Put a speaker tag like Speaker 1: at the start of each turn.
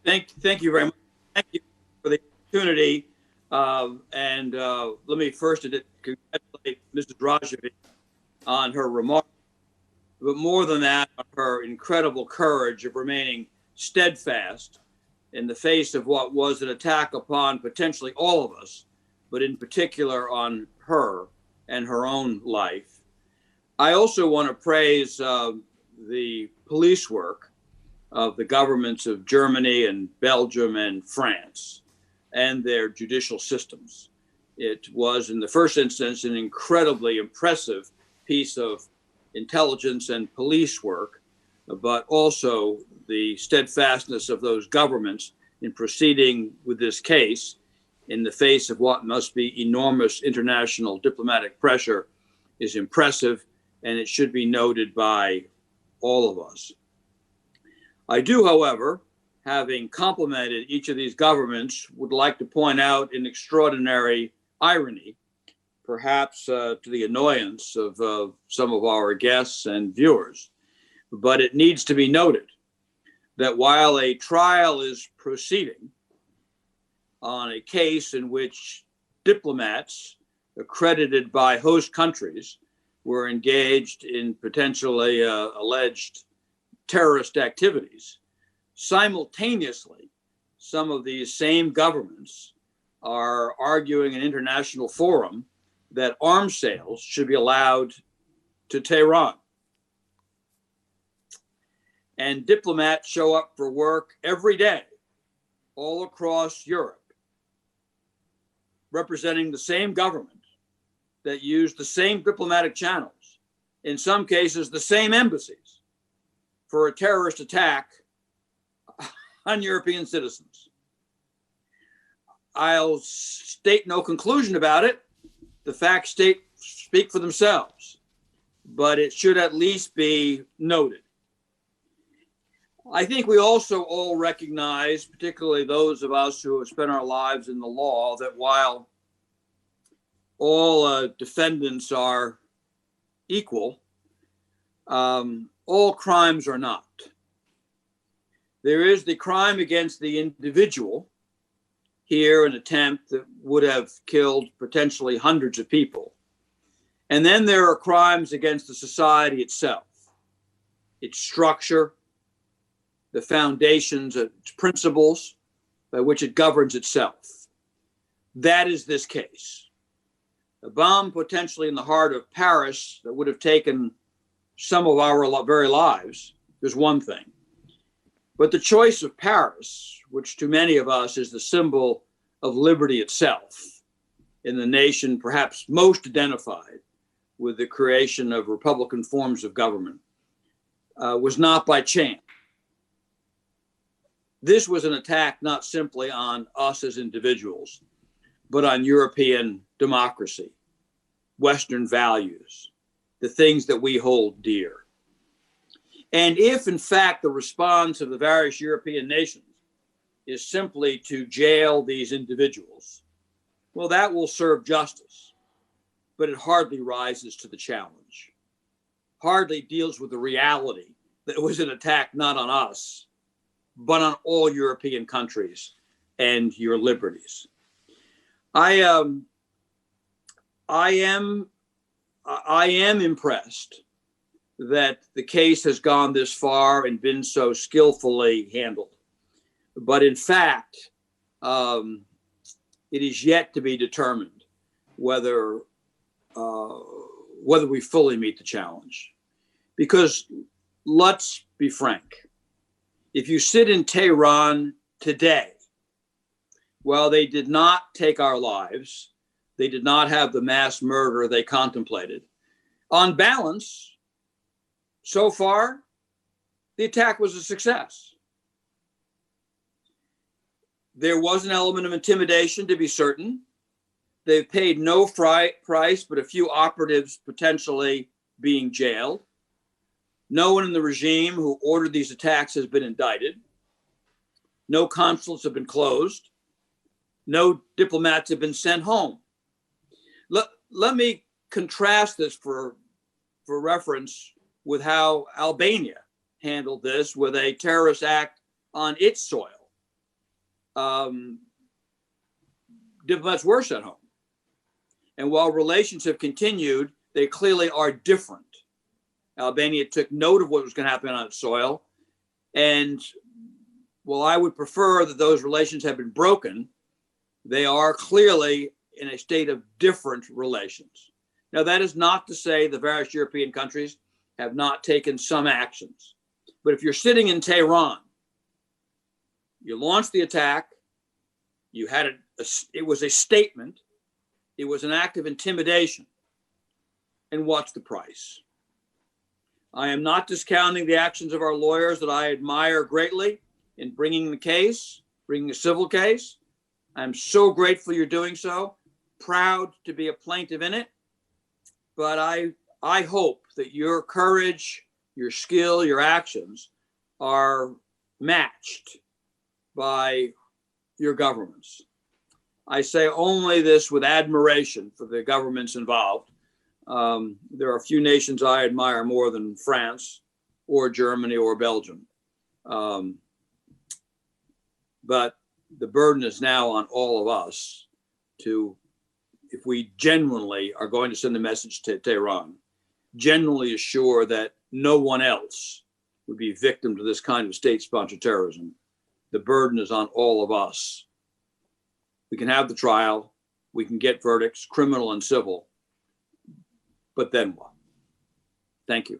Speaker 1: Thank you very much. Thank you for the opportunity. Let me first congratulate Mrs. Rajovic on her remarks, but more than that, on her incredible courage of remaining steadfast in the face of what was an attack upon potentially all of us, but in particular on her and her own life. I also want to praise the police work of the governments of Germany and Belgium and France and their judicial systems. It was, in the first instance, an incredibly impressive piece of intelligence and police work, but also the steadfastness of those governments in proceeding with this case in the face of what must be enormous international diplomatic pressure is impressive, and it should be noted by all of us. I do, however, having complimented each of these governments, would like to point out an extraordinary irony, perhaps to the annoyance of some of our guests and viewers. But it needs to be noted that while a trial is proceeding on a case in which diplomats accredited by host countries were engaged in potentially alleged terrorist activities, simultaneously, some of these same governments are arguing in international forum that arms sales should be allowed to Tehran. And diplomats show up for work every day all across Europe, representing the same government that used the same diplomatic channels, in some cases, the same embassies, for a terrorist attack on European citizens. I'll state no conclusion about it. The facts speak for themselves, but it should at least be noted. I think we also all recognize, particularly those of us who have spent our lives in the law, that while all defendants are equal, all crimes are not. There is the crime against the individual, here an attempt that would have killed potentially hundreds of people. And then there are crimes against the society itself, its structure, the foundations, its principles by which it governs itself. That is this case. A bomb potentially in the heart of Paris that would have taken some of our very lives is one thing. But the choice of Paris, which to many of us is the symbol of liberty itself, in the nation perhaps most identified with the creation of republican forms of government, was not by chance. This was an attack not simply on us as individuals, but on European democracy, Western values, the things that we hold dear. And if, in fact, the response of the various European nations is simply to jail these individuals, well, that will serve justice, but it hardly rises to the challenge, hardly deals with the reality that it was an attack not on us, but on all European countries and your liberties. I am impressed that the case has gone this far and been so skillfully handled. But in fact, it is yet to be determined whether we fully meet the challenge. Because let's be frank, if you sit in Tehran today, well, they did not take our lives. They did not have the mass murder they contemplated. On balance, so far, the attack was a success. There was an element of intimidation, to be certain. They've paid no price, but a few operatives potentially being jailed. No one in the regime who ordered these attacks has been indicted. No consulates have been closed. No diplomats have been sent home. Let me contrast this for reference with how Albania handled this with a terrorist act on its soil diplomats were sent home. And while relations have continued, they clearly are different. Albania took note of what was going to happen on its soil. And while I would prefer that those relations have been broken, they are clearly in a state of different relations. Now, that is not to say the various European countries have not taken some actions. But if you're sitting in Tehran, you launched the attack, you had it was a statement, it was an act of intimidation, and what's the price? I am not discounting the actions of our lawyers that I admire greatly in bringing the case, bringing a civil case. I'm so grateful you're doing so, proud to be a plaintiff in it. But I hope that your courage, your skill, your actions are matched by your governments. I say only this with admiration for the governments involved. There are a few nations I admire more than France or Germany or Belgium. But the burden is now on all of us to, if we genuinely are going to send a message to Tehran, genuinely assure that no one else would be victim to this kind of state-sponsored terrorism. The burden is on all of us. We can have the trial, we can get verdicts, criminal and civil, but then what? Thank you.